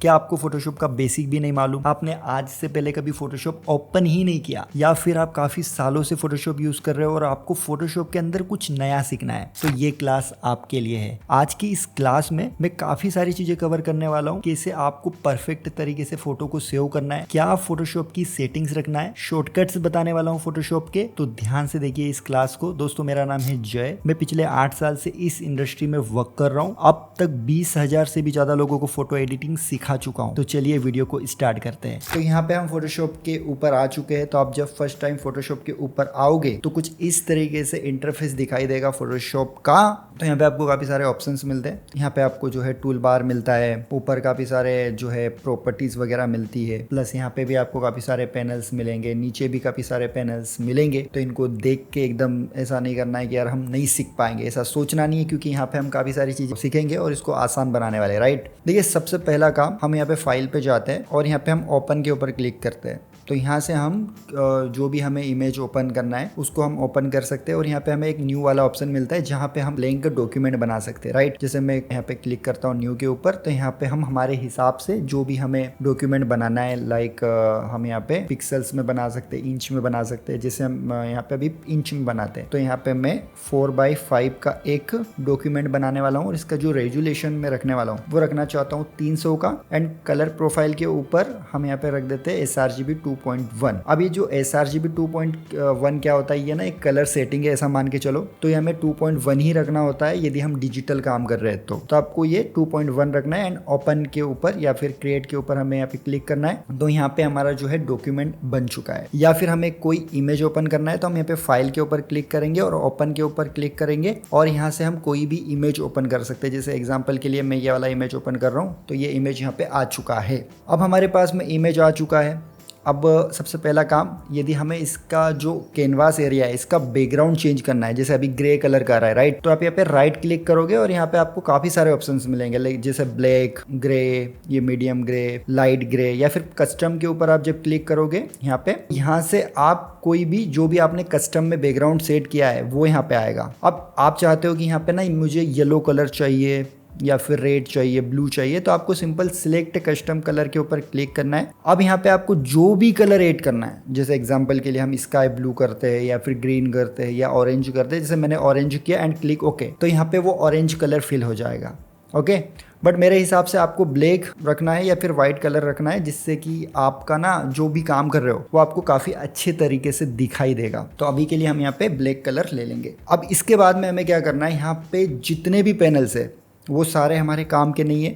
क्या आपको फोटोशॉप का बेसिक भी नहीं मालूम? आपने आज से पहले कभी फोटोशॉप ओपन ही नहीं किया, या फिर आप काफी सालों से फोटोशॉप यूज कर रहे हो और आपको फोटोशॉप के अंदर कुछ नया सीखना है, तो ये क्लास आपके लिए है। आज की इस क्लास में मैं काफी सारी चीजें कवर करने वाला हूँ। कैसे आपको परफेक्ट तरीके से फोटो को सेव करना है, क्या फोटोशॉप की सेटिंग्स रखना है, शॉर्टकट्स बताने वाला हूँ फोटोशॉप के। तो ध्यान से देखिए इस क्लास को। दोस्तों मेरा नाम है जय, मैं पिछले 8 साल से इस इंडस्ट्री में वर्क कर रहा हूँ। अब तक 20,000 से भी ज्यादा लोगों को फोटो एडिटिंग सिखा चुका हूँ। तो चलिए वीडियो को स्टार्ट करते हैं। तो यहाँ पे हम फोटोशॉप के ऊपर आ चुके हैं। तो आप जब फर्स्ट टाइम फोटोशॉप के ऊपर आओगे तो कुछ इस तरीके से इंटरफेस दिखाई देगा फोटोशॉप का। तो यहाँ पे आपको काफी सारे ऑप्शंस मिलते हैं। यहाँ पे आपको जो है टूल बार मिलता है, ऊपर काफी सारे जो है प्रॉपर्टीज वगैरह मिलती है, प्लस यहाँ पे भी आपको काफी सारे पैनल्स मिलेंगे, नीचे भी काफी सारे पैनल्स मिलेंगे। तो इनको देख के एकदम ऐसा नहीं करना है कि यार हम नहीं सीख पाएंगे, ऐसा सोचना नहीं है, क्योंकि यहाँ पे हम काफी सारी चीजें सीखेंगे और इसको आसान बनाने वाले, राइट। देखिए सबसे पहला काम, हम यहाँ पे फाइल पे जाते हैं और यहाँ पे हम ओपन के ऊपर क्लिक करते हैं। तो यहाँ से हम जो भी हमें इमेज ओपन करना है उसको हम ओपन कर सकते हैं और यहाँ पे हमें एक न्यू वाला ऑप्शन मिलता है जहाँ पे हम ब्लैंक डॉक्यूमेंट बना सकते हैं, राइट। जैसे मैं यहाँ पे क्लिक करता हूँ न्यू के ऊपर, तो यहाँ पे हम हमारे हिसाब से जो भी हमें डॉक्यूमेंट बनाना है, लाइक हम यहाँ पे पिक्सल्स में बना सकते हैं, इंच में बना सकते हैं। जैसे हम यहाँ पे अभी इंच में बनाते हैं, तो यहाँ पे मैं 4x5 का एक डॉक्यूमेंट बनाने वाला हूँ और इसका जो रेजुलेशन में रखने वाला हूँ वो रखना चाहता हूँ 300 का। एंड कलर प्रोफाइल के ऊपर हम यहाँ पे रख देते हैं sRGB 2.1। अब ये जो sRGB 2.1 क्या होता है, ये ना एक कलर सेटिंग है, ऐसा मान के चलो। तो ये हमें 2.1 ही रखना होता है यदि हम डिजिटल काम कर रहे हैं तो आपको ये 2.1 रखना है। एंड ओपन के ऊपर या फिर क्रिएट के ऊपर हमें यहाँ पे क्लिक करना है। तो यहाँ पे हमारा जो है डॉक्यूमेंट बन चुका है। या फिर हमें कोई इमेज ओपन करना है तो हम यहाँ पे फाइल के ऊपर क्लिक करेंगे और ओपन के ऊपर क्लिक करेंगे और यहाँ से हम कोई भी इमेज ओपन कर सकते हैं। जैसे एग्जाम्पल के लिए मैं ये वाला इमेज ओपन कर रहा हूँ, तो ये इमेज यहाँ पे आ चुका है। अब हमारे पास में इमेज आ चुका है। अब सबसे पहला काम, यदि हमें इसका जो कैनवास एरिया है इसका बैकग्राउंड चेंज करना है, जैसे अभी ग्रे कलर का रहा है, राइट। तो आप यहाँ पे राइट क्लिक करोगे और यहाँ पे आपको काफी सारे ऑप्शंस मिलेंगे, लाइक जैसे ब्लैक, ग्रे, ये मीडियम ग्रे, लाइट ग्रे, या फिर कस्टम के ऊपर आप जब क्लिक करोगे यहाँ से आप कोई भी जो भी आपने कस्टम में बैकग्राउंड सेट किया है वो यहाँ पे आएगा। अब आप चाहते हो कि यहाँ पे ना मुझे येलो कलर चाहिए या फिर रेड चाहिए, ब्लू चाहिए, तो आपको सिंपल सिलेक्ट कस्टम कलर के ऊपर क्लिक करना है। अब यहाँ पे आपको जो भी कलर ऐड करना है, जैसे एग्जांपल के लिए हम स्काई ब्लू करते हैं या फिर ग्रीन करते हैं या ऑरेंज करते हैं। जैसे मैंने ऑरेंज किया एंड क्लिक ओके, तो यहाँ पे वो ऑरेंज कलर फिल हो जाएगा, ओके। बट मेरे हिसाब से आपको ब्लैक रखना है या फिर वाइट कलर रखना है, जिससे कि आपका ना जो भी काम कर रहे हो वो आपको काफ़ी अच्छे तरीके से दिखाई देगा। तो अभी के लिए हम यहाँ पे ब्लैक कलर ले लेंगे। अब इसके बाद में हमें क्या करना है, यहाँ पे जितने भी पैनल्स है वो सारे हमारे काम के नहीं है,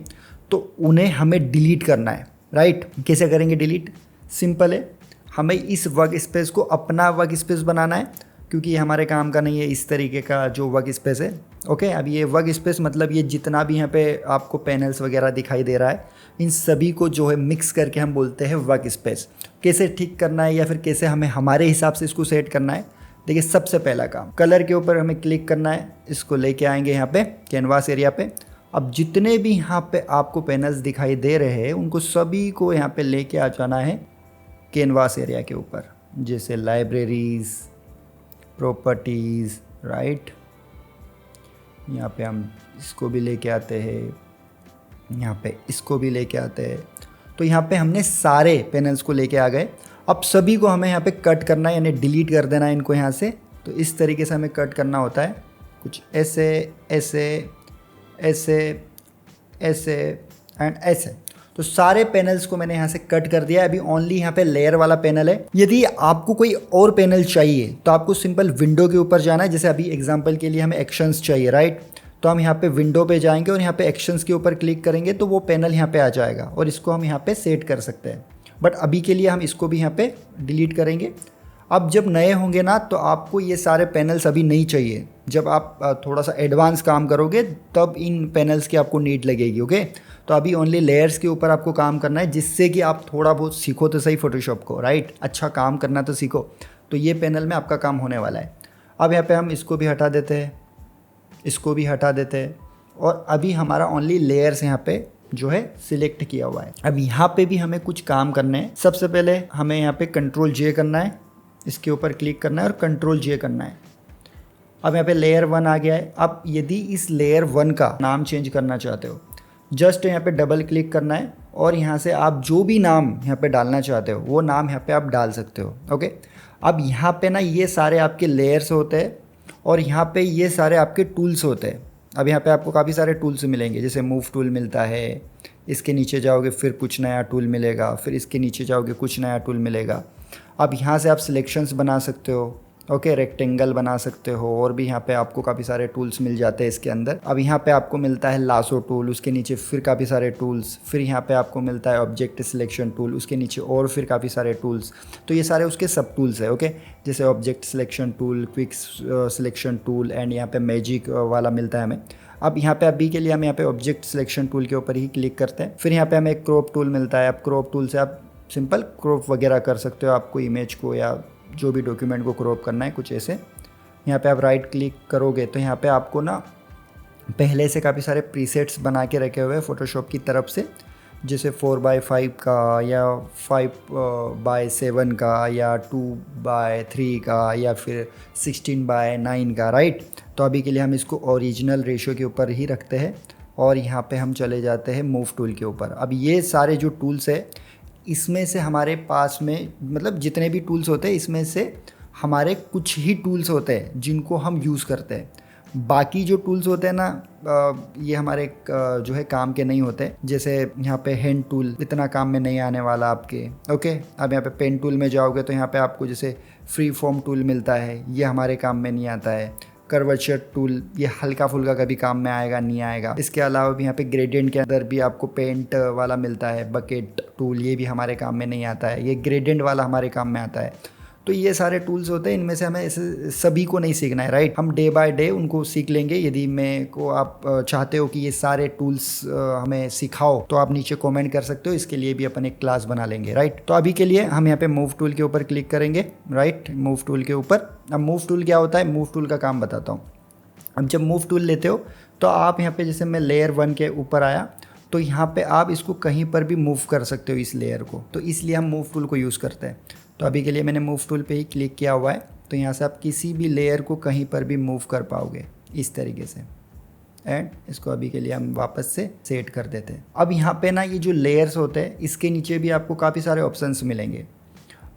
तो उन्हें हमें डिलीट करना है, राइट। कैसे करेंगे डिलीट? सिंपल है, हमें इस वर्क स्पेस को अपना वर्क स्पेस बनाना है, क्योंकि ये हमारे काम का नहीं है इस तरीके का जो वर्क स्पेस है, ओके। अब ये वर्क स्पेस मतलब ये जितना भी यहाँ पे आपको पैनल्स वगैरह दिखाई दे रहा है, इन सभी को जो है मिक्स करके हम बोलते हैं वर्क स्पेस। कैसे ठीक करना है या फिर कैसे हमें हमारे हिसाब से इसको सेट करना है, देखिए सबसे पहला काम, कलर के ऊपर हमें क्लिक करना है, इसको लेके आएंगे यहाँ पे कैनवास एरिया पे। अब जितने भी यहाँ पे आपको पैनल्स दिखाई दे रहे हैं उनको सभी को यहाँ पे लेके आ जाना है कैनवास एरिया के ऊपर, जैसे लाइब्रेरीज, प्रॉपर्टीज, राइट। यहाँ पे हम इसको भी लेके आते हैं, यहाँ पे इसको भी लेके आते हैं। तो यहाँ पे हमने सारे पैनल्स को लेके आ गए। अब सभी को हमें यहाँ पे कट करना है, यानी डिलीट कर देना है इनको यहाँ से। तो इस तरीके से हमें कट करना होता है, कुछ ऐसे ऐसे ऐसे ऐसे एंड ऐसे। तो सारे पैनल्स को मैंने यहाँ से कट कर दिया। अभी ओनली यहाँ पे लेयर वाला पैनल है। यदि आपको कोई और पैनल चाहिए तो आपको सिंपल विंडो के ऊपर जाना है। जैसे अभी एग्जांपल के लिए हमें एक्शंस चाहिए, राइट। तो हम यहाँ पे विंडो पे जाएंगे और यहाँ पे एक्शंस के ऊपर क्लिक करेंगे तो वो पैनल यहाँ पे आ जाएगा और इसको हम यहाँ पे सेट कर सकते हैं। बट अभी के लिए हम इसको भी यहाँ पे डिलीट करेंगे। अब जब नए होंगे ना तो आपको ये सारे पैनल्स अभी नहीं चाहिए। जब आप थोड़ा सा एडवांस काम करोगे तब इन पैनल्स की आपको नीड लगेगी, ओके। तो अभी ओनली लेयर्स के ऊपर आपको काम करना है, जिससे कि आप थोड़ा बहुत सीखो तो सही फोटोशॉप को, राइट। अच्छा काम करना तो सीखो। तो ये पैनल में आपका काम होने वाला है। अब यहाँ पे हम इसको भी हटा देते हैं, इसको भी हटा देते हैं और अभी हमारा ओनली लेयर्स यहाँ पे जो है सिलेक्ट किया हुआ है। अब यहाँ पे भी हमें कुछ काम करने हैं। सबसे पहले हमें यहाँ पे कंट्रोल जे करना है, इसके ऊपर क्लिक करना है और कंट्रोल जे करना है। अब यहाँ पे लेयर 1 आ गया है। अब यदि इस लेयर 1 का नाम चेंज करना चाहते हो, जस्ट यहाँ पे डबल क्लिक करना है और यहाँ से आप जो भी नाम यहाँ पे डालना चाहते हो वो नाम यहाँ पे आप डाल सकते हो। ओके, अब यहाँ पे ना ये सारे आपके लेयर्स होते हैं और यहाँ पे ये सारे आपके टूल्स होते हैं। अब यहाँ पे आपको काफ़ी सारे टूल्स मिलेंगे, जैसे मूव टूल मिलता है, इसके नीचे जाओगे फिर कुछ नया टूल मिलेगा, फिर इसके नीचे जाओगे कुछ नया टूल मिलेगा। अब यहाँ से आप सिलेक्शंस बना सकते हो, ओके, रेक्टेंगल बना सकते हो, और भी यहाँ पे आपको काफ़ी सारे टूल्स मिल जाते हैं इसके अंदर। अब यहाँ पे आपको मिलता है लासो टूल, उसके नीचे फिर काफ़ी सारे टूल्स, फिर यहाँ पे आपको मिलता है ऑब्जेक्ट सिलेक्शन टूल, उसके नीचे और फिर काफ़ी सारे टूल्स। तो ये सारे उसके सब टूल्स है। ओके, जैसे object selection tool, quick selection tool, and यहाँ पे मैजिक वाला मिलता है हमें। अब यहाँ पे अभी के लिए हम यहाँ पे ऑब्जेक्ट सिलेक्शन टूल के ऊपर ही क्लिक करते हैं। फिर यहाँ पे हमें एक क्रॉप टूल मिलता है। अब क्रॉप टूल से आप सिंपल क्रॉप वगैरह कर सकते हो, आपको इमेज को या जो भी डॉक्यूमेंट को क्रॉप करना है कुछ ऐसे। यहाँ पे आप राइट क्लिक करोगे तो यहाँ पे आपको ना पहले से काफ़ी सारे प्रीसेट्स बना के रखे हुए हैं फ़ोटोशॉप की तरफ से, जैसे 4x5 का या 5x7 का या 2x3 का या फिर 16x9 का, राइट। तो अभी के लिए हम इसको ओरिजिनल रेशियो के ऊपर ही रखते हैं और यहाँ पे हम चले जाते हैं मूव टूल के ऊपर। अब ये सारे जो टूल्स है इसमें से हमारे पास में, मतलब जितने भी टूल्स होते हैं इसमें से हमारे कुछ ही टूल्स होते हैं जिनको हम यूज़ करते हैं। बाकी जो टूल्स होते हैं ना ये हमारे जो है काम के नहीं होते। जैसे यहाँ पे हैंड टूल इतना काम में नहीं आने वाला आपके। ओके, अब यहाँ पे पेन टूल में जाओगे तो यहाँ पे आपको जैसे फ्री फॉर्म टूल मिलता है, ये हमारे काम में नहीं आता है। कर्वेचर टूल ये हल्का फुल्का कभी काम में आएगा नहीं आएगा। इसके अलावा भी यहाँ पे ग्रेडियंट के अंदर भी आपको पेंट वाला मिलता है। बकेट टूल ये भी हमारे काम में नहीं आता है, ये ग्रेडियंट वाला हमारे काम में आता है। तो ये सारे टूल्स होते हैं, इनमें से हमें ऐसे सभी को नहीं सीखना है, राइट। हम डे बाय डे उनको सीख लेंगे। यदि मैं को आप चाहते हो कि ये सारे टूल्स हमें सिखाओ तो आप नीचे कमेंट कर सकते हो, इसके लिए भी अपन एक क्लास बना लेंगे, राइट। तो अभी के लिए हम यहाँ पे मूव टूल के ऊपर क्लिक करेंगे, राइट, मूव टूल के ऊपर। अब मूव टूल क्या होता है, मूव टूल का काम बताता हूँ। अब जब मूव टूल लेते हो तो आप यहाँ पे जैसे मैं लेयर 1 के ऊपर आया तो यहाँ पे आप इसको कहीं पर भी मूव कर सकते हो इस लेयर को, तो इसलिए हम मूव टूल को यूज़ करते हैं। तो अभी के लिए मैंने मूव टूल पे ही क्लिक किया हुआ है, तो यहाँ से आप किसी भी लेयर को कहीं पर भी मूव कर पाओगे इस तरीके से। एंड इसको अभी के लिए हम वापस से सेट कर देते हैं। अब यहाँ पे ना ये जो लेयर्स होते हैं इसके नीचे भी आपको काफ़ी सारे ऑप्शंस मिलेंगे।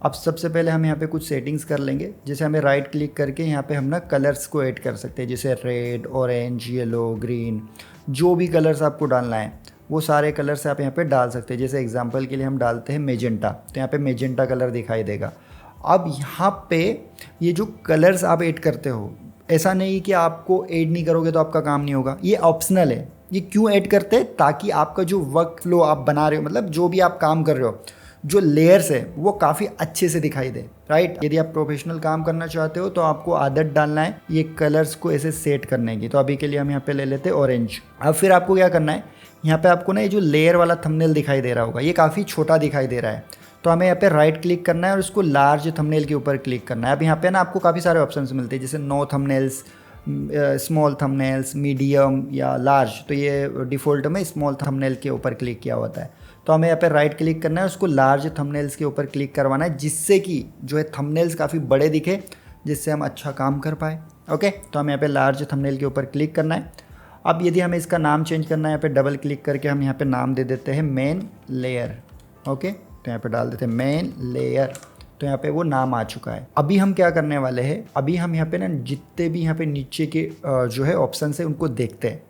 अब सबसे पहले हम यहाँ पे कुछ सेटिंग्स कर लेंगे। जैसे हमें राइट क्लिक करके यहाँ पे हम ना कलर्स को ऐड कर सकते हैं, जैसे रेड, ऑरेंज, येलो, ग्रीन, जो भी कलर्स आपको डालना है वो सारे कलर्स आप यहाँ पे डाल सकते हैं। जैसे एग्जांपल के लिए हम डालते हैं मेजेंटा, तो यहाँ पे मेजेंटा कलर दिखाई देगा। अब यहाँ पे ये जो कलर्स आप ऐड करते हो, ऐसा नहीं कि आपको ऐड नहीं करोगे तो आपका काम नहीं होगा, ये ऑप्शनल है। ये क्यों ऐड करते हैं, ताकि आपका जो वर्क फ्लो आप बना रहे हो, मतलब जो भी आप काम कर रहे हो, जो लेयर्स है वो काफ़ी अच्छे से दिखाई दे, राइट। यदि आप प्रोफेशनल काम करना चाहते हो तो आपको आदत डालना है ये कलर्स को ऐसे सेट करने की। तो अभी के लिए हम यहाँ पे ले लेते हैं ऑरेंज। अब फिर आपको क्या करना है, यहाँ पे आपको ना ये जो लेयर वाला थंबनेल दिखाई दे रहा होगा, ये काफ़ी छोटा दिखाई दे रहा है, तो हमें यहाँ पे राइट क्लिक करना है और इसको लार्ज थंबनेल के ऊपर क्लिक करना है। अब यहाँ पे ना आपको काफ़ी सारे ऑप्शंस मिलते हैं, जैसे no thumbnails, small thumbnails, medium या लार्ज। तो ये डिफ़ॉल्ट में स्मॉल थंबनेल के ऊपर क्लिक किया होता है। तो हमें यहाँ पे राइट क्लिक करना है, उसको लार्ज थंबनेल्स के ऊपर क्लिक करवाना है, जिससे कि जो है थंबनेल्स काफ़ी बड़े दिखे, जिससे हम अच्छा काम कर पाए। ओके, तो हमें यहाँ पे लार्ज थंबनेल के ऊपर क्लिक करना है। अब यदि हमें इसका नाम चेंज करना है, यहाँ पे डबल क्लिक करके हम यहाँ पे नाम दे देते हैं मेन लेयर। ओके, तो यहाँ पे डाल देते हैं मेन लेयर, तो यहाँ पे वो नाम आ चुका है। अभी हम क्या करने वाले हैं, अभी हम यहाँ पे ना जितने भी यहाँ पे नीचे के जो है ऑप्शन है उनको देखते हैं।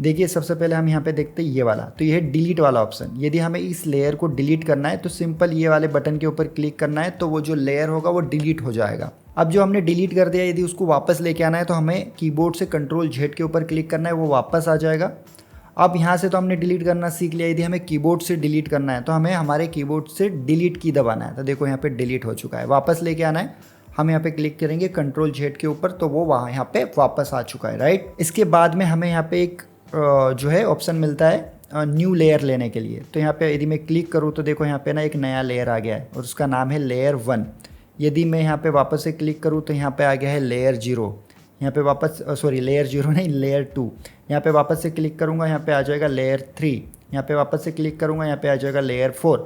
देखिए सबसे पहले हम यहाँ पे देखते हैं ये वाला, तो ये है डिलीट वाला ऑप्शन। यदि हमें इस लेयर को डिलीट करना है तो सिंपल ये वाले बटन के ऊपर क्लिक करना है, तो वो जो लेयर होगा वो डिलीट हो जाएगा। अब जो हमने डिलीट कर दिया, यदि उसको वापस लेके आना है तो हमें कीबोर्ड से Ctrl+Z के ऊपर क्लिक करना है, वो वापस आ जाएगा। अब यहाँ से तो हमने डिलीट करना सीख लिया, यदि हमें कीबोर्ड से डिलीट करना है तो हमें हमारे कीबोर्ड से डिलीट की दबाना है। तो देखो यहाँ पे डिलीट हो चुका है। वापस लेके आना है, हम यहाँ पे क्लिक करेंगे Ctrl+Z के ऊपर, तो वो वहाँ यहाँ पे वापस आ चुका है, राइट। इसके बाद में हमें यहाँ पे एक जो है ऑप्शन मिलता है न्यू लेयर लेने के लिए। तो यहाँ पे यदि मैं क्लिक करूँ तो देखो यहाँ पे ना एक नया लेयर आ गया है और उसका नाम है लेयर 1। यदि मैं यहाँ पे वापस से क्लिक करूँ तो यहाँ पे आ गया है लेयर 0। यहाँ पे वापस लेयर 0 नहीं, लेयर 2। यहाँ पे वापस से क्लिक करूँगा, यहाँ पे आ जाएगा लेयर 3। यहाँ पे वापस से क्लिक करूँगा, यहाँ पे आ जाएगा लेयर 4।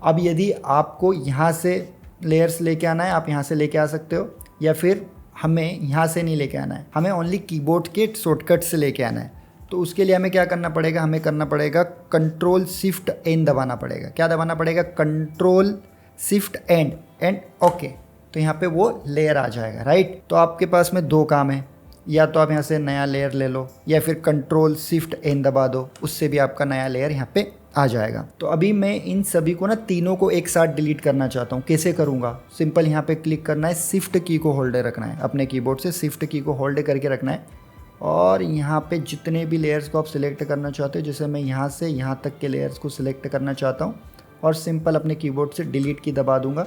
अब यदि आपको यहाँ से लेयर्स लेके आना है, आप यहाँ से लेके आ सकते हो, या फिर हमें यहाँ से नहीं लेके आना है, हमें ओनली कीबोर्ड के शॉर्टकट से लेके आना है। तो उसके लिए हमें क्या करना पड़ेगा, हमें करना पड़ेगा कंट्रोल शिफ्ट एन दबाना पड़ेगा। क्या दबाना पड़ेगा, कंट्रोल शिफ्ट एंड ओके। तो यहाँ पे वो लेयर आ जाएगा, राइट। तो आपके पास में दो काम है, या तो आप यहाँ से नया लेयर ले लो या फिर कंट्रोल शिफ्ट एन दबा दो, उससे भी आपका नया लेयर यहाँ पे आ जाएगा। तो अभी मैं इन सभी को ना तीनों को एक साथ डिलीट करना चाहता हूँ। कैसे करूँगा, सिंपल यहाँ पे क्लिक करना है, शिफ्ट की को होल्ड रखना है, अपने कीबोर्ड से शिफ्ट की को होल्ड करके रखना है और यहाँ पे जितने भी लेयर्स को आप सिलेक्ट करना चाहते हो, जैसे मैं यहाँ से यहाँ तक के लेयर्स को सिलेक्ट करना चाहता हूँ और सिंपल अपने कीबोर्ड से डिलीट की दबा दूंगा,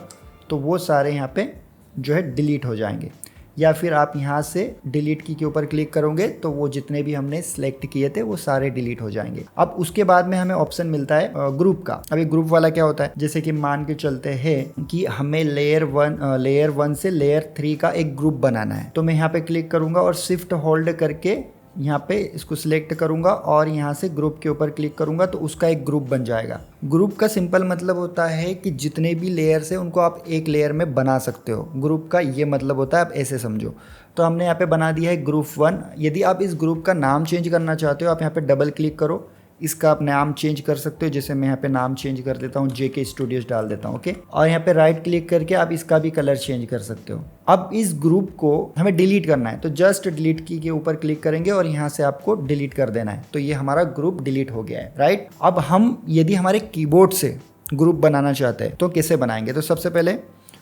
तो वो सारे यहाँ पे जो है डिलीट हो जाएंगे। या फिर आप यहाँ से डिलीट की के ऊपर क्लिक करोगे तो वो जितने भी हमने सिलेक्ट किए थे वो सारे डिलीट हो जाएंगे। अब उसके बाद में हमें ऑप्शन मिलता है ग्रुप का। अभी ग्रुप वाला क्या होता है, जैसे कि मान के चलते हैं कि हमें लेयर वन से लेयर 3 का एक ग्रुप बनाना है, तो मैं यहाँ पे क्लिक करूंगा और शिफ्ट होल्ड करके यहाँ पे इसको सिलेक्ट करूंगा और यहाँ से ग्रुप के ऊपर क्लिक करूंगा तो उसका एक ग्रुप बन जाएगा। ग्रुप का सिंपल मतलब होता है कि जितने भी लेयर्स है उनको आप एक लेयर में बना सकते हो। ग्रुप का ये मतलब होता है, आप ऐसे समझो। तो हमने यहाँ पे बना दिया है ग्रुप 1। यदि आप इस ग्रुप का नाम चेंज करना चाहते हो, आप यहाँ पे डबल क्लिक करो, इसका आप नाम चेंज कर सकते हो। जैसे मैं यहाँ पे नाम चेंज कर देता हूँ, JK स्टूडियोज डाल देता हूँ, ओके। और यहाँ पे राइट क्लिक करके आप इसका भी कलर चेंज कर सकते हो। अब इस ग्रुप को हमें डिलीट करना है, तो जस्ट डिलीट की के ऊपर क्लिक करेंगे और यहाँ से आपको डिलीट कर देना है, तो ये हमारा ग्रुप डिलीट हो गया है, राइट। अब हम यदि हमारे कीबोर्ड से ग्रुप बनाना चाहते हैं तो कैसे बनाएंगे, तो सबसे पहले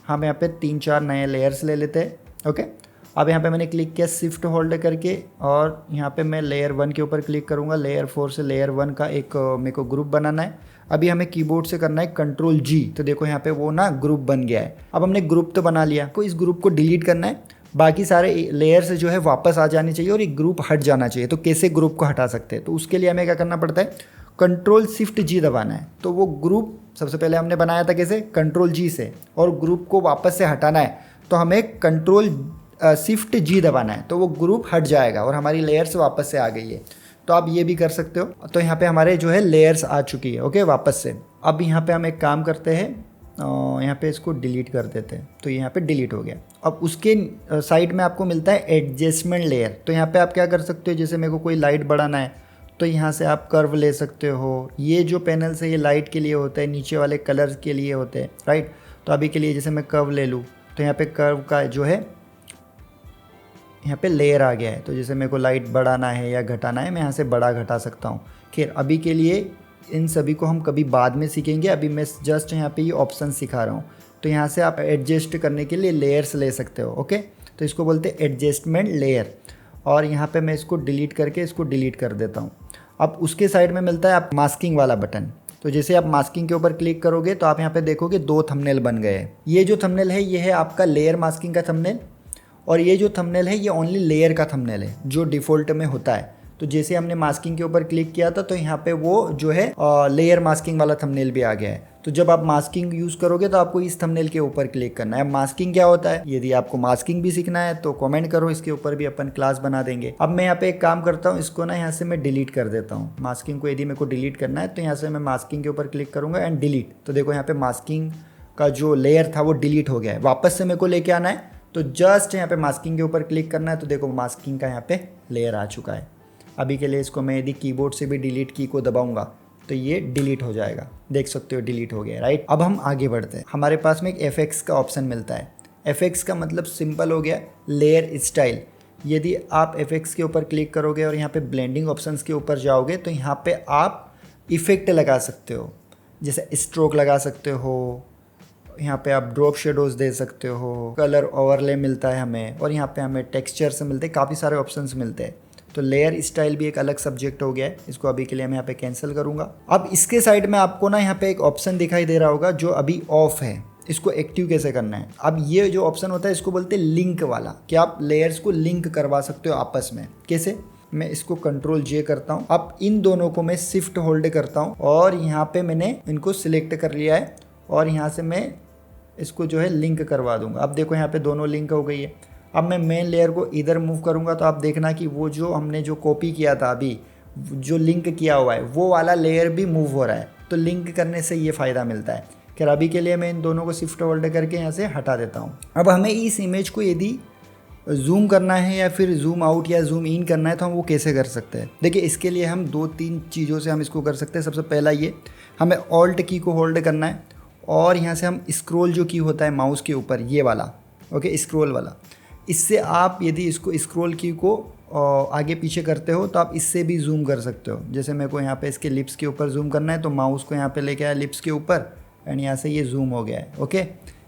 हम यहाँ पे 3-4 नए लेयर्स ले लेते हैं, ओके। अब यहाँ पे मैंने क्लिक किया शिफ्ट होल्ड करके और यहाँ पे मैं लेयर 1 के ऊपर क्लिक करूँगा। लेयर 4 से लेयर 1 का एक मेरे को ग्रुप बनाना है। अभी हमें कीबोर्ड से करना है कंट्रोल G, तो देखो यहाँ पे वो ना ग्रुप बन गया है। अब हमने ग्रुप तो बना लिया, तो इस ग्रुप को डिलीट करना है, बाकी सारे लेयर्स जो है वापस आ जाने चाहिए और एक ग्रुप हट जाना चाहिए। तो कैसे ग्रुप को हटा सकते हैं, तो उसके लिए हमें क्या करना पड़ता है, कंट्रोल शिफ्ट G दबाना है। तो वो ग्रुप सबसे पहले हमने बनाया था कैसे, कंट्रोल G से, और ग्रुप को वापस से हटाना है तो हमें कंट्रोल शिफ्ट G दबाना है, तो वो ग्रुप हट जाएगा और हमारी लेयर्स वापस से आ गई है। तो आप ये भी कर सकते हो। तो यहाँ पे हमारे जो है लेयर्स आ चुकी है, ओके, वापस से। अब यहाँ पे हम एक काम करते हैं, यहाँ पे इसको डिलीट कर देते हैं, तो यहाँ पे डिलीट हो गया। अब उसके साइड में आपको मिलता है एडजस्टमेंट लेयर। तो यहाँ पे आप क्या कर सकते हो, जैसे मेरे को कोई लाइट बढ़ाना है तो यहाँ से आप कर्व ले सकते हो। ये जो पैनल से ये लाइट के लिए होता है, नीचे वाले कलर्स के लिए होते हैं, राइट। तो अभी के लिए जैसे मैं कर्व ले लूँ तो यहाँ पे कर्व का जो है यहाँ पे लेयर आ गया है। तो जैसे मेरे को लाइट बढ़ाना है या घटाना है, मैं यहाँ से बड़ा घटा सकता हूँ। खैर अभी के लिए इन सभी को हम कभी बाद में सीखेंगे, अभी मैं जस्ट यहाँ पे ये ऑप्शन सिखा रहा हूँ। तो यहाँ से आप एडजस्ट करने के लिए लेयर्स ले सकते हो, ओके। तो इसको बोलते हैं एडजस्टमेंट लेयर। और यहाँ पे मैं इसको डिलीट करके इसको डिलीट कर देता हूँ। अब उसके साइड में मिलता है आप मास्किंग वाला बटन। तो जैसे आप मास्किंग के ऊपर क्लिक करोगे तो आप यहाँ पे देखोगे 2 थंबनेल बन गए हैं। ये जो थंबनेल है ये है आपका लेयर मास्किंग का थंबनेल, और ये जो थंबनेल है ये ओनली लेयर का थंबनेल है जो डिफ़ॉल्ट में होता है। तो जैसे हमने मास्किंग के ऊपर क्लिक किया था तो यहाँ पे वो जो है लेयर मास्किंग वाला थंबनेल भी आ गया है। तो जब आप मास्किंग यूज़ करोगे तो आपको इस थंबनेल के ऊपर क्लिक करना है। मास्किंग क्या होता है, यदि आपको मास्किंग भी सीखना है तो कमेंट करो, इसके ऊपर भी अपन क्लास बना देंगे। अब मैं यहाँ पे एक काम करता हूँ, इसको ना यहाँ से मैं डिलीट कर देता हूँ। मास्किंग को यदि मेरे को डिलीट करना है तो यहाँ से मैं मास्किंग के ऊपर क्लिक करूँगा एंड डिलीट। तो देखो यहाँ पे मास्किंग का जो लेयर था वो डिलीट हो गया है। वापस से मेरे को लेके आना है तो जस्ट यहाँ पे मास्किंग के ऊपर क्लिक करना है, तो देखो मास्किंग का यहाँ पे लेयर आ चुका है। अभी के लिए इसको मैं यदि कीबोर्ड से भी डिलीट की को दबाऊंगा तो ये डिलीट हो जाएगा, देख सकते हो डिलीट हो गया, राइट। अब हम आगे बढ़ते हैं। हमारे पास में एक FX का ऑप्शन मिलता है। FX का मतलब सिंपल हो गया लेयर स्टाइल। यदि आप FX के ऊपर क्लिक करोगे और यहाँ पे ब्लेंडिंग ऑप्शंस के ऊपर जाओगे तो यहाँ पे आप इफ़ेक्ट लगा सकते हो, जैसे स्ट्रोक लगा सकते हो, यहाँ पे आप ड्रॉप शेडोज दे सकते हो, कलर ओवरले मिलता है हमें, और यहाँ पे हमें टेक्सचर से मिलते हैं, काफ़ी सारे ऑप्शंस मिलते हैं। तो लेयर स्टाइल भी एक अलग सब्जेक्ट हो गया है, इसको अभी के लिए मैं यहाँ पे कैंसिल करूँगा। अब इसके साइड में आपको ना यहाँ पे एक ऑप्शन दिखाई दे रहा होगा जो अभी ऑफ है, इसको एक्टिव कैसे करना है। अब ये जो ऑप्शन होता है इसको बोलते हैं लिंक वाला, कि आप लेयर्स को लिंक करवा सकते हो आपस में। कैसे, मैं इसको कंट्रोल J करता हूँ। अब इन दोनों को मैं शिफ्ट होल्ड करता हूँ और यहाँ पे मैंने इनको सिलेक्ट कर लिया है और यहाँ से मैं इसको जो है लिंक करवा दूंगा। अब देखो यहाँ पे दोनों लिंक हो गई है। अब मैं मेन लेयर को इधर मूव करूँगा तो आप देखना कि वो जो हमने जो कॉपी किया था अभी, जो लिंक किया हुआ है वो वाला लेयर भी मूव हो रहा है। तो लिंक करने से ये फ़ायदा मिलता है। खैर अभी के लिए मैं इन दोनों को शिफ्ट होल्ड करके यहाँ से हटा देता हूँ। अब हमें इस इमेज को यदि जूम करना है या फिर जूम आउट या जूम इन करना है तो हम वो कैसे कर सकते हैं। देखिए इसके लिए हम 2-3 चीज़ों से हम इसको कर सकते हैं। सबसे पहला ये, हमें ऑल्ट की को होल्ड करना है और यहाँ से हम स्क्रॉल जो की होता है माउस के ऊपर, ये वाला, ओके, स्क्रॉल वाला, इससे आप यदि इसको स्क्रॉल की को आगे पीछे करते हो तो आप इससे भी जूम कर सकते हो। जैसे मेरे को यहाँ पे इसके लिप्स के ऊपर जूम करना है तो माउस को यहाँ पे लेके आया लिप्स के ऊपर एंड यहाँ से ये जूम हो गया है, ओके।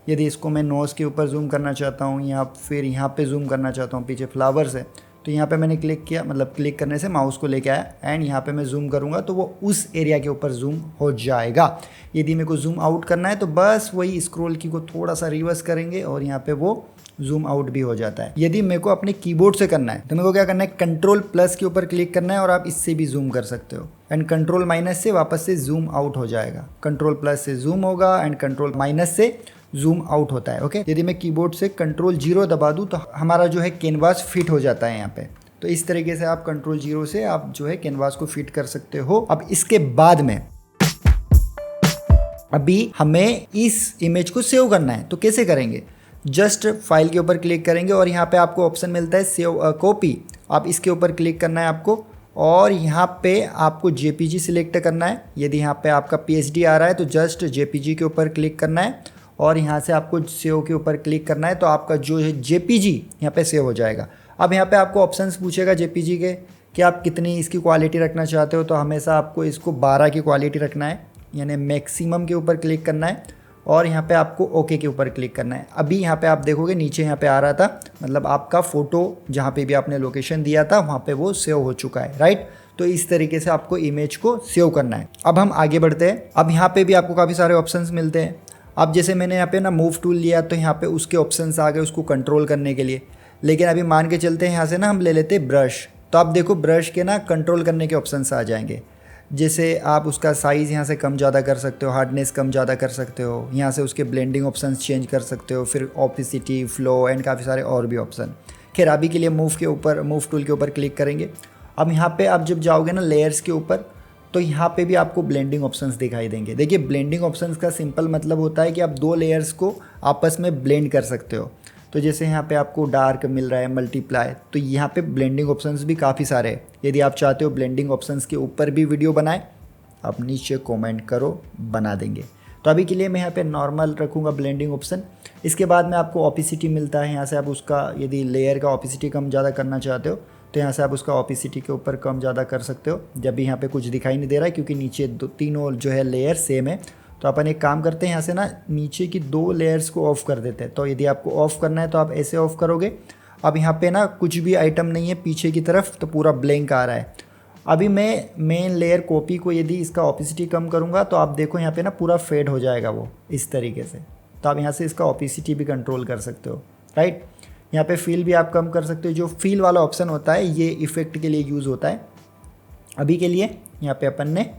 यदि इसको मैं नोज़ के ऊपर जूम करना चाहता हूँ या फिर यहाँ पे जूम करना चाहता हूँ पीछे फ्लावर्स है, तो यहाँ पे मैंने क्लिक किया, मतलब क्लिक करने से माउस को लेके आया एंड यहाँ पे मैं जूम करूँगा तो वो उस एरिया के ऊपर जूम हो जाएगा। यदि मेरे को जूम आउट करना है तो बस वही स्क्रॉल की को थोड़ा सा रिवर्स करेंगे और यहाँ पे वो जूम आउट भी हो जाता है। यदि मेरे को अपने कीबोर्ड से करना है तो मेरे को क्या करना है, कंट्रोल प्लस के ऊपर क्लिक करना है और आप इससे भी जूम कर सकते हो एंड कंट्रोल माइनस से वापस से जूम आउट हो जाएगा। कंट्रोल प्लस से जूम होगा एंड कंट्रोल माइनस से जूम आउट होता है, ओके। यदि मैं कीबोर्ड से कंट्रोल 0 दबा दूं तो हमारा जो है कैनवास फिट हो जाता है यहाँ पे। तो इस तरीके से आप कंट्रोल 0 से आप जो है कैनवास को फिट कर सकते हो। अब इसके बाद में अभी हमें इस इमेज को सेव करना है, तो कैसे करेंगे, जस्ट फाइल के ऊपर क्लिक करेंगे और यहाँ पे आपको ऑप्शन मिलता है सेव कॉपी। आप इसके ऊपर क्लिक करना है आपको और यहाँ पे आपको जेपीजी सिलेक्ट करना है। यदि यहाँ पे आपका पीएचडी आ रहा है तो जस्ट जेपीजी के ऊपर क्लिक करना है और यहाँ से आपको सेव के ऊपर क्लिक करना है तो आपका जो है जेपीजी यहाँ पे सेव हो जाएगा। अब यहाँ पे आपको ऑप्शंस पूछेगा जेपीजी के कि आप कितनी इसकी क्वालिटी रखना चाहते हो, तो हमेशा आपको इसको 12 की क्वालिटी रखना है, यानी मैक्सिमम के ऊपर क्लिक करना है और यहाँ पे आपको ओके के ऊपर क्लिक करना है। अभी यहाँ पे आप देखोगे नीचे यहाँ पे आ रहा था, मतलब आपका फ़ोटो जहाँ पे भी आपने लोकेशन दिया था वहाँ पे वो सेव हो चुका है, राइट। तो इस तरीके से आपको इमेज को सेव करना है। अब हम आगे बढ़ते हैं। अब यहाँ पे भी आपको काफ़ी सारे ऑप्शंस मिलते हैं। अब जैसे मैंने यहाँ पे ना मूव टूल लिया तो यहाँ पे उसके ऑप्शंस आ गए उसको कंट्रोल करने के लिए। लेकिन अभी मान के चलते हैं यहाँ से ना हम ले लेते हैं ब्रश, तो आप देखो ब्रश के ना कंट्रोल करने के ऑप्शंस आ जाएंगे। जैसे आप उसका साइज़ यहाँ से कम ज़्यादा कर सकते हो, हार्डनेस कम ज़्यादा कर सकते हो, यहाँ से उसके ब्लेंडिंग ऑप्शंस चेंज कर सकते हो, फिर ऑपिसिटी, फ्लो एंड काफ़ी सारे और भी ऑप्शन। खैर अभी के लिए मूव टूल के ऊपर क्लिक करेंगे। अब यहाँ पे आप जब जाओगे ना लेयर्स के ऊपर तो यहाँ पे भी आपको ब्लेंडिंग ऑप्शंस दिखाई देंगे। देखिए ब्लेंडिंग ऑप्शंस का सिंपल मतलब होता है कि आप 2 लेयर्स को आपस में ब्लेंड कर सकते हो। तो जैसे यहाँ पे आपको डार्क मिल रहा है, मल्टीप्लाई, तो यहाँ पे ब्लेंडिंग ऑप्शंस भी काफ़ी सारे हैं। यदि आप चाहते हो ब्लेंडिंग ऑप्शंस के ऊपर भी वीडियो बनाए, आप नीचे कमेंट करो, बना देंगे। तो अभी के लिए मैं यहाँ पे नॉर्मल रखूँगा ब्लेंडिंग ऑप्शन। इसके बाद में आपको ऑपिसिटी मिलता है। यहाँ से आप उसका यदि लेयर का ऑपिसिटी कम ज़्यादा करना चाहते हो तो यहाँ से आप उसका ऑपिसिटी के ऊपर कम ज़्यादा कर सकते हो। जब भी यहाँ पे कुछ दिखाई नहीं दे रहा है क्योंकि नीचे तीनों जो है लेयर सेम है, तो अपन एक काम करते हैं, यहाँ से ना नीचे की 2 लेयर्स को ऑफ़ कर देते हैं। तो यदि आपको ऑफ़ करना है तो आप ऐसे ऑफ़ करोगे। अब यहाँ पे ना कुछ भी आइटम नहीं है पीछे की तरफ, तो पूरा ब्लैंक आ रहा है। अभी मैं मेन लेयर कॉपी को यदि इसका ऑपिसिटी कम करूँगा तो आप देखो यहाँ पे ना पूरा फेड हो जाएगा वो इस तरीके से। तो आप यहाँ से इसका ऑपिसिटी भी कंट्रोल कर सकते हो, राइट। यहाँ पे फील भी आप कम कर सकते हो। जो फील वाला ऑप्शन होता है ये इफ़ेक्ट के लिए यूज़ होता है। अभी के लिए यहाँ पे अपन ने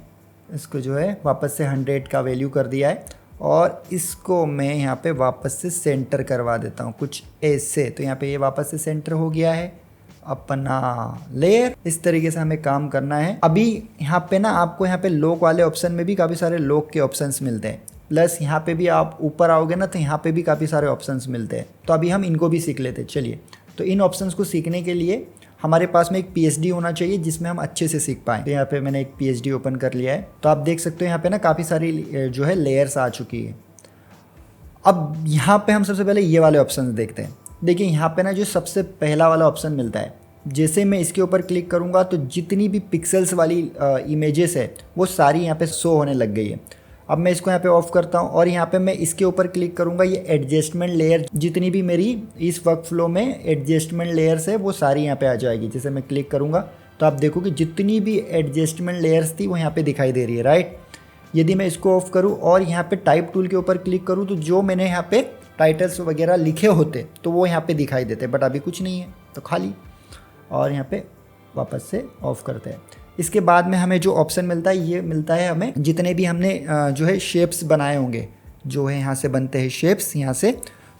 इसको जो है वापस से 100 का वैल्यू कर दिया है और इसको मैं यहाँ पे वापस से सेंटर करवा देता हूँ कुछ ऐसे। तो यहाँ पे ये वापस से सेंटर हो गया है अपना लेयर। इस तरीके से हमें काम करना है। अभी यहाँ पे ना आपको यहाँ पे लॉक वाले ऑप्शन में भी काफ़ी सारे लॉक के ऑप्शंस मिलते हैं, प्लस यहाँ पे भी आप ऊपर आओगे ना तो यहाँ पे भी काफ़ी सारे ऑप्शंस मिलते हैं। तो अभी हम इनको भी सीख लेते हैं। चलिए, तो इन ऑप्शंस को सीखने के लिए हमारे पास में एक पीएचडी होना चाहिए जिसमें हम अच्छे से सीख पाएँ। तो यहाँ पे मैंने एक पीएचडी ओपन कर लिया है। तो आप देख सकते हो यहाँ पे ना काफ़ी सारी जो है लेयर्स आ चुकी है। अब यहाँ पे हम सबसे पहले ये वाले ऑप्शन देखते हैं। देखिए यहाँ पे ना जो सबसे पहला वाला ऑप्शन मिलता है, जैसे मैं इसके ऊपर क्लिक करूँगा तो जितनी भी पिक्सल्स वाली इमेजेस है वो सारी यहाँ पे शो होने लग गई है। अब मैं इसको यहाँ पे ऑफ करता हूँ और यहाँ पे मैं इसके ऊपर क्लिक करूँगा। ये एडजस्टमेंट लेयर, जितनी भी मेरी इस वर्क फ्लो में एडजस्टमेंट लेयर्स है वो सारी यहाँ पे आ जाएगी। जैसे मैं क्लिक करूँगा तो आप देखो कि जितनी भी एडजस्टमेंट लेयर्स थी वो यहाँ पे दिखाई दे रही है, राइट। यदि मैं इसको ऑफ करूँ और यहाँ पे टाइप टूल के ऊपर क्लिक करूँ तो जो मैंने यहाँ पे टाइटल्स वगैरह लिखे होते तो वो यहाँ पे दिखाई देते, बट अभी कुछ नहीं है तो खाली। और यहाँ पे वापस से ऑफ करते हैं। इसके बाद में हमें जो ऑप्शन मिलता है ये मिलता है हमें जितने भी हमने जो है शेप्स बनाए होंगे, जो है यहाँ से बनते हैं शेप्स यहाँ से,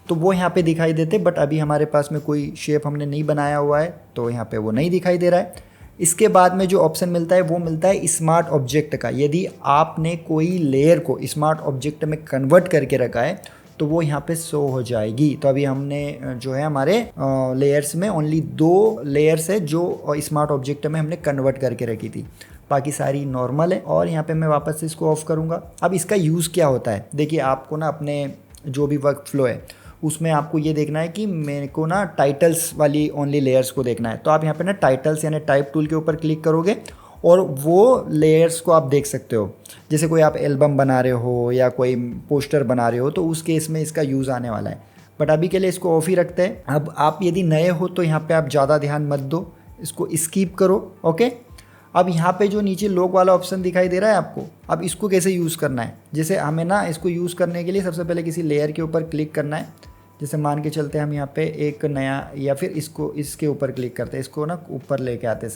तो वो यहाँ पे दिखाई देते। बट अभी हमारे पास में कोई शेप हमने नहीं बनाया हुआ है तो यहाँ पे वो नहीं दिखाई दे रहा है। इसके बाद में जो ऑप्शन मिलता है वो मिलता है स्मार्ट ऑब्जेक्ट का। यदि आपने कोई लेयर को स्मार्ट ऑब्जेक्ट में कन्वर्ट करके रखा है तो वो यहाँ पे शो हो जाएगी। तो अभी हमने जो है हमारे लेयर्स में ओनली 2 लेयर्स है जो स्मार्ट ऑब्जेक्ट में हमने कन्वर्ट करके रखी थी, बाकी सारी नॉर्मल है। और यहाँ पे मैं वापस से इसको ऑफ करूँगा। अब इसका यूज़ क्या होता है, देखिए आपको ना अपने जो भी वर्क फ्लो है उसमें आपको ये देखना है कि मेरे को ना टाइटल्स वाली ओनली लेयर्स को देखना है। तो आप यहाँ पे ना टाइटल्स यानी टाइप टूल के ऊपर क्लिक करोगे और वो लेयर्स को आप देख सकते हो। जैसे कोई आप एल्बम बना रहे हो या कोई पोस्टर बना रहे हो तो उस केस में इसका यूज़ आने वाला है। बट अभी के लिए इसको ऑफ ही रखते हैं। अब आप यदि नए हो तो यहाँ पे आप ज़्यादा ध्यान मत दो, इसको स्किप करो। ओके, अब यहाँ पे जो नीचे लॉक वाला ऑप्शन दिखाई दे रहा है आपको, अब इसको कैसे यूज़ करना है। जैसे हमें ना इसको यूज़ करने के लिए सबसे पहले किसी लेयर के ऊपर क्लिक करना है। जैसे मान के चलते हैं हम यहाँ पे एक नया, या फिर इसको इसके ऊपर क्लिक करते हैं, इसको ना ऊपर लेके आते हैं,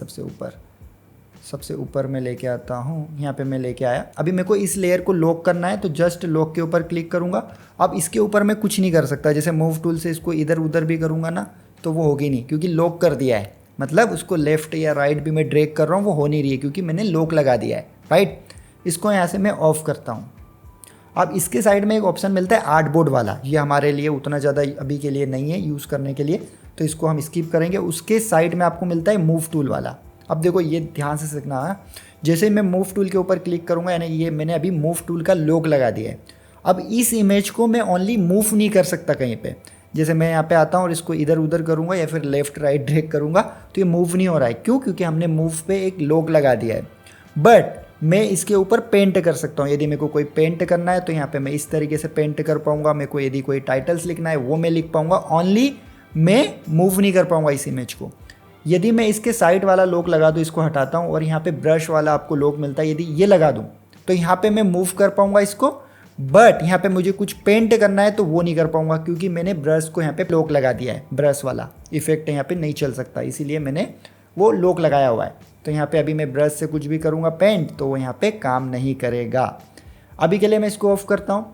सबसे ऊपर में लेके आता हूँ। यहाँ पे मैं लेके आया। अभी मेरे को इस लेयर को लॉक करना है तो जस्ट लॉक के ऊपर क्लिक करूँगा। अब इसके ऊपर मैं कुछ नहीं कर सकता, जैसे मूव टूल से इसको इधर उधर भी करूँगा ना तो वो होगी नहीं, क्योंकि लॉक कर दिया है। मतलब उसको लेफ्ट या राइट भी मैं ड्रैग कर रहा हूँ वो हो नहीं रही है, क्योंकि मैंने लॉक लगा दिया है। राइट, इसको यहाँ से मैं ऑफ करता हूँ। अब इसके साइड में एक ऑप्शन मिलता है आर्टबोर्ड वाला, ये हमारे लिए उतना ज़्यादा अभी के लिए नहीं है यूज़ करने के लिए, तो इसको हम स्किप करेंगे। उसके साइड में आपको मिलता है मूव टूल वाला। अब देखो ये ध्यान से सीखना है, जैसे मैं मूव टूल के ऊपर क्लिक करूँगा, यानी ये मैंने अभी मूव टूल का लॉक लगा दिया है। अब इस इमेज को मैं ओनली मूव नहीं कर सकता कहीं पे। जैसे मैं यहाँ पे आता हूँ और इसको इधर उधर करूँगा या फिर लेफ्ट राइट ड्रैग करूँगा तो ये मूव नहीं हो रहा है। क्यों? क्योंकि हमने मूव पे एक लॉक लगा दिया है। बट मैं इसके ऊपर पेंट कर सकता हूँ। यदि मेरे को कोई पेंट करना है तो यहाँ पे मैं इस तरीके से पेंट कर पाऊँगा। मेरे को यदि कोई टाइटल्स लिखना है वो मैं लिख पाऊँगा, ओनली मैं मूव नहीं कर पाऊँगा इस इमेज को। यदि मैं इसके साइड वाला लॉक लगा दूँ, इसको हटाता हूँ और यहाँ पे ब्रश वाला आपको लॉक मिलता है, यदि ये लगा दूँ तो यहाँ पे मैं मूव कर पाऊँगा इसको। बट यहाँ पे मुझे कुछ पेंट करना है तो वो नहीं कर पाऊँगा, क्योंकि मैंने ब्रश को यहाँ पे लॉक लगा दिया है। ब्रश वाला इफेक्ट यहाँ पे नहीं चल सकता, इसीलिए मैंने वो लॉक लगाया हुआ है। तो यहाँ पे अभी मैं ब्रश से कुछ भी करूँगा पेंट तो वो यहाँ पे काम नहीं करेगा। अभी के लिए मैं इसको ऑफ करता हूँ।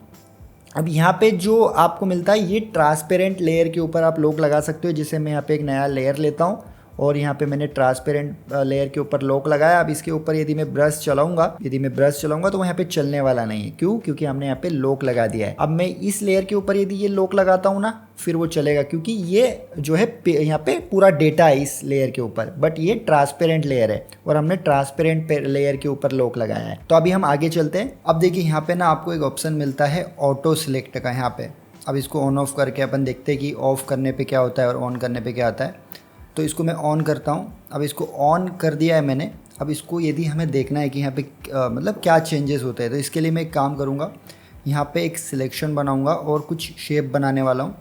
अब यहाँ पे जो आपको मिलता है ये ट्रांसपेरेंट लेयर के ऊपर आप लॉक लगा सकते हो। जिसे मैं यहाँ पे एक नया लेयर लेता हूँ और यहाँ पे मैंने ट्रांसपेरेंट लेयर के ऊपर लॉक लगाया। अब इसके ऊपर यदि मैं ब्रश चलाऊंगा तो वो यहाँ पे चलने वाला नहीं है। क्यों? क्योंकि हमने यहाँ पे लॉक लगा दिया है। अब मैं इस लेयर के ऊपर यदि ये लॉक लगाता हूँ ना फिर वो चलेगा, क्योंकि ये जो है यहाँ पे पूरा डेटा है इस लेयर के ऊपर। बट ये ट्रांसपेरेंट लेयर है और हमने ट्रांसपेरेंट लेयर के ऊपर लॉक लगाया है। तो अभी हम आगे चलते हैं। अब देखिए यहाँ पे ना आपको एक ऑप्शन मिलता है ऑटो सिलेक्ट का यहाँ पे। अब इसको ऑन ऑफ करके अपन देखते हैं कि ऑफ करने पे क्या होता है और ऑन करने पे क्या आता है। तो इसको मैं ऑन करता हूँ। अब इसको ऑन कर दिया है मैंने। अब इसको यदि हमें देखना है कि यहाँ पे मतलब क्या चेंजेस होते हैं, तो इसके लिए मैं एक काम करूँगा, यहाँ पे एक सिलेक्शन बनाऊँगा और कुछ शेप बनाने वाला हूँ।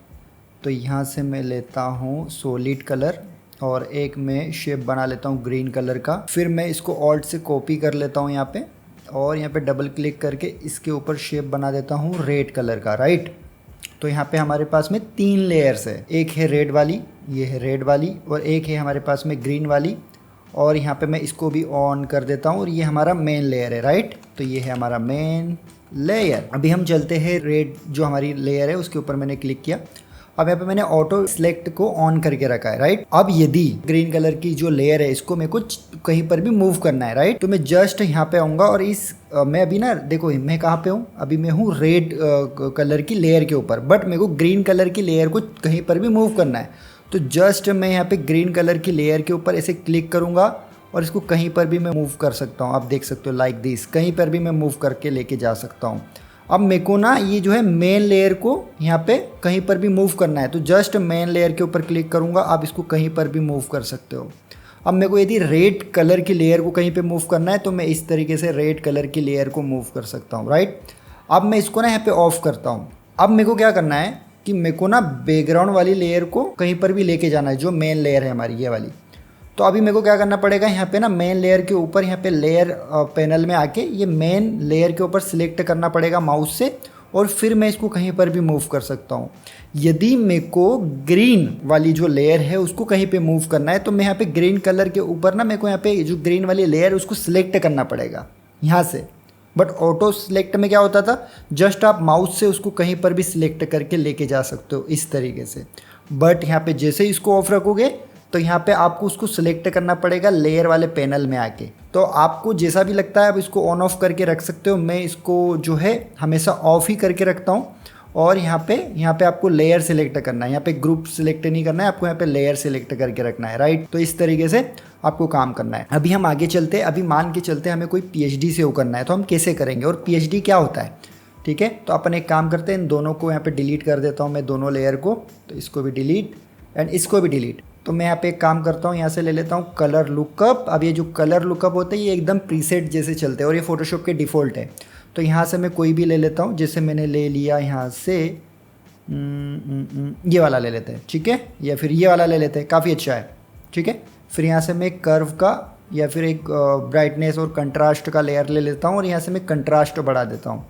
तो यहाँ से मैं लेता हूँ सॉलिड कलर और एक मैं शेप बना लेता हूँ ग्रीन कलर का। फिर मैं इसको ऑल्ट से कॉपी कर लेता हूँ यहाँ पे और यहाँ पे डबल क्लिक करके इसके ऊपर शेप बना देता हूँ रेड कलर का। राइट, तो यहाँ पे हमारे पास में 3 लेयर्स है। एक है रेड वाली, ये है रेड वाली, और एक है हमारे पास में ग्रीन वाली। और यहाँ पे मैं इसको भी ऑन कर देता हूँ और ये हमारा मेन लेयर है। राइट, तो ये है हमारा मेन लेयर। अभी हम चलते हैं रेड जो हमारी लेयर है उसके ऊपर मैंने क्लिक किया। अब यहाँ पे मैंने ऑटो सिलेक्ट को ऑन करके रखा है। राइट, अब यदि ग्रीन कलर की जो लेयर है इसको मेरे को कहीं पर भी मूव करना है, राइट, तो मैं जस्ट यहाँ पे आऊँगा और मैं अभी ना देखो मैं कहाँ पे हूँ, अभी मैं हूँ रेड कलर की लेयर के ऊपर। बट मेरे को ग्रीन कलर की लेयर को कहीं पर भी मूव करना है, तो जस्ट मैं यहाँ पे ग्रीन कलर की लेयर के ऊपर ऐसे क्लिक करूँगा और इसको कहीं पर भी मैं मूव कर सकता हूँ। आप देख सकते हो लाइक दिस, कहीं पर भी मैं मूव करके लेके जा सकता हूँ। अब मेरे को ना ये जो है मेन लेयर को यहाँ पे कहीं पर भी मूव करना है, तो जस्ट मेन लेयर के ऊपर क्लिक करूँगा। आप इसको कहीं पर भी मूव कर सकते हो। अब मेरे को यदि रेड कलर की लेयर को कहीं पे मूव करना है तो मैं इस तरीके से रेड कलर की लेयर को मूव कर सकता हूँ। राइट, अब मैं इसको ना यहाँ पे ऑफ करता हूँ। अब मेरे को क्या करना है कि मेरे को ना बैकग्राउंड वाली लेयर को कहीं पर भी लेके जाना है, जो मेन लेयर है हमारी ये वाली। तो अभी मेरे को क्या करना पड़ेगा, यहाँ पे ना मेन लेयर के ऊपर यहाँ पे लेयर पैनल में आके ये मेन लेयर के ऊपर सिलेक्ट करना पड़ेगा माउस से, और फिर मैं इसको कहीं पर भी मूव कर सकता हूँ। यदि मेरे को ग्रीन वाली जो लेयर है उसको कहीं पे मूव करना है तो मैं यहाँ पे ग्रीन कलर के ऊपर ना मेरे को यहाँ पे जो ग्रीन वाली लेयर है उसको सिलेक्ट करना पड़ेगा यहाँ से। बट ऑटो सिलेक्ट में क्या होता था, जस्ट आप माउस से उसको कहीं पर भी सिलेक्ट करके लेके जा सकते हो इस तरीके से। बट यहाँ पे जैसे ही इसको ऑफ रखोगे तो यहाँ पे आपको उसको सिलेक्ट करना पड़ेगा लेयर वाले पैनल में आके। तो आपको जैसा भी लगता है आप इसको ऑन ऑफ करके रख सकते हो। मैं इसको जो है हमेशा ऑफ ही करके रखता हूँ और यहाँ पे आपको लेयर सिलेक्ट करना है, यहाँ पे ग्रुप सिलेक्ट नहीं करना है, आपको यहाँ पे लेयर सिलेक्ट करके रखना है, राइट। तो इस तरीके से आपको काम करना है। अभी हम आगे चलते हैं। अभी मान के चलते हैं हमें कोई PhD सेव करना है, तो हम कैसे करेंगे और PhD क्या होता है, ठीक है। तो अपन एक काम करते हैं, इन दोनों को यहाँ पे डिलीट कर देता हूँ मैं, दोनों लेयर को। तो इसको भी डिलीट एंड इसको भी डिलीट। तो मैं यहाँ पे एक काम करता हूँ, यहाँ से ले लेता हूँ कलर लुकअप। अब ये जो कलर लुकअप होते हैं ये एकदम प्रीसेट जैसे चलते हैं और ये फोटोशॉप के डिफ़ॉल्ट है। तो यहाँ से मैं कोई भी ले लेता हूँ, जैसे मैंने ले लिया यहाँ से ये वाला ले लेते हैं, ठीक है, या फिर ये वाला ले लेते हैं, काफ़ी अच्छा है, ठीक है। फिर यहाँ से मैं कर्व का या फिर एक ब्राइटनेस और कंट्रास्ट का लेयर ले लेता हूँ और यहाँ से मैं कंट्रास्ट बढ़ा देता हूँ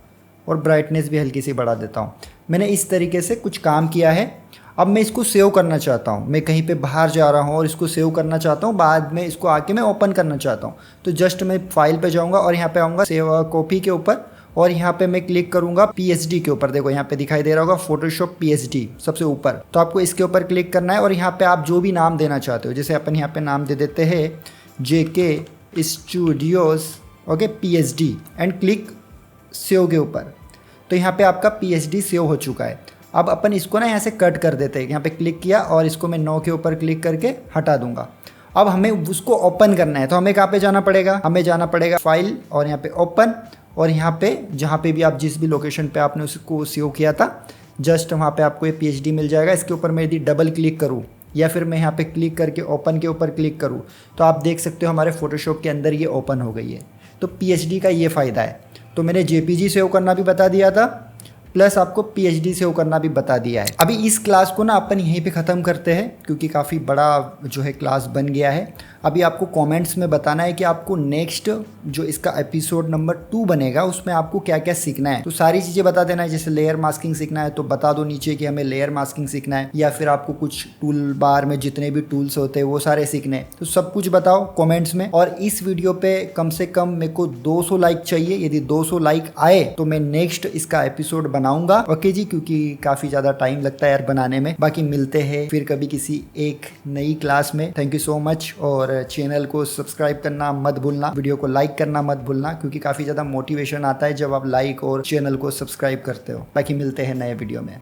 और ब्राइटनेस भी हल्की सी बढ़ा देता हूँ। मैंने इस तरीके से कुछ काम किया है। अब मैं इसको सेव करना चाहता हूँ, मैं कहीं पे बाहर जा रहा हूँ और इसको सेव करना चाहता हूँ, बाद में इसको आके मैं ओपन करना चाहता हूँ। तो जस्ट मैं फाइल पे जाऊँगा और यहाँ पे आऊँगा सेव कॉपी के ऊपर और यहाँ पे मैं क्लिक करूँगा PhD के ऊपर। देखो यहाँ पे दिखाई दे रहा होगा फोटोशॉप PhD सबसे ऊपर। तो आपको इसके ऊपर क्लिक करना है और यहाँ पे आप जो भी नाम देना चाहते हो, जैसे अपन यहाँ पे नाम दे देते हैं JK studios, okay, PhD and click save के ऊपर। तो यहाँ पे आपका PhD सेव हो चुका है। अब अपन इसको ना यहाँ से कट कर देते हैं। यहाँ पे क्लिक किया और इसको मैं नो के ऊपर क्लिक करके हटा दूंगा। अब हमें उसको ओपन करना है, तो हमें कहाँ पे जाना पड़ेगा, हमें जाना पड़ेगा फाइल और यहाँ पे ओपन, और यहाँ पे जहाँ पे भी आप जिस भी लोकेशन पे आपने उसको सेव किया था जस्ट वहाँ पे आपको ये PhD मिल जाएगा। इसके ऊपर मैं यदि डबल क्लिक करूँ या फिर मैं यहाँ पे क्लिक करके ओपन के ऊपर क्लिक करूँ तो आप देख सकते हो हमारे फोटोशॉप के अंदर ये ओपन हो गई है। तो PhD का ये फ़ायदा है। तो मैंने JPG सेव करना भी बता दिया था, प्लस आपको PhD सेव करना भी बता दिया है। अभी इस क्लास को ना अपन यहीं पे ख़त्म करते हैं क्योंकि काफ़ी बड़ा जो है क्लास बन गया है। अभी आपको कमेंट्स में बताना है कि आपको नेक्स्ट जो इसका एपिसोड नंबर 2 बनेगा उसमें आपको क्या क्या सीखना है। तो सारी चीज़ें बता देना है। जैसे लेयर मास्किंग सीखना है तो बता दो नीचे कि हमें लेयर मास्किंग सीखना है, या फिर आपको कुछ टूल बार में जितने भी टूल्स होते हैं वो सारे सीखने हैं। तो सब कुछ बताओ कॉमेंट्स में। और इस वीडियो पे कम से कम मेरे को 200 लाइक चाहिए। यदि 200 लाइक आए तो मैं नेक्स्ट इसका एपिसोड बनाऊंगा, ओके जी, क्योंकि काफ़ी ज़्यादा टाइम लगता है यार बनाने में। बाकी मिलते हैं फिर कभी किसी एक नई क्लास में। Thank you so much. और चैनल को सब्सक्राइब करना मत भूलना, वीडियो को लाइक करना मत भूलना, क्योंकि काफ़ी ज़्यादा मोटिवेशन आता है जब आप लाइक और चैनल को सब्सक्राइब करते हो। बाकी मिलते हैं नए वीडियो में।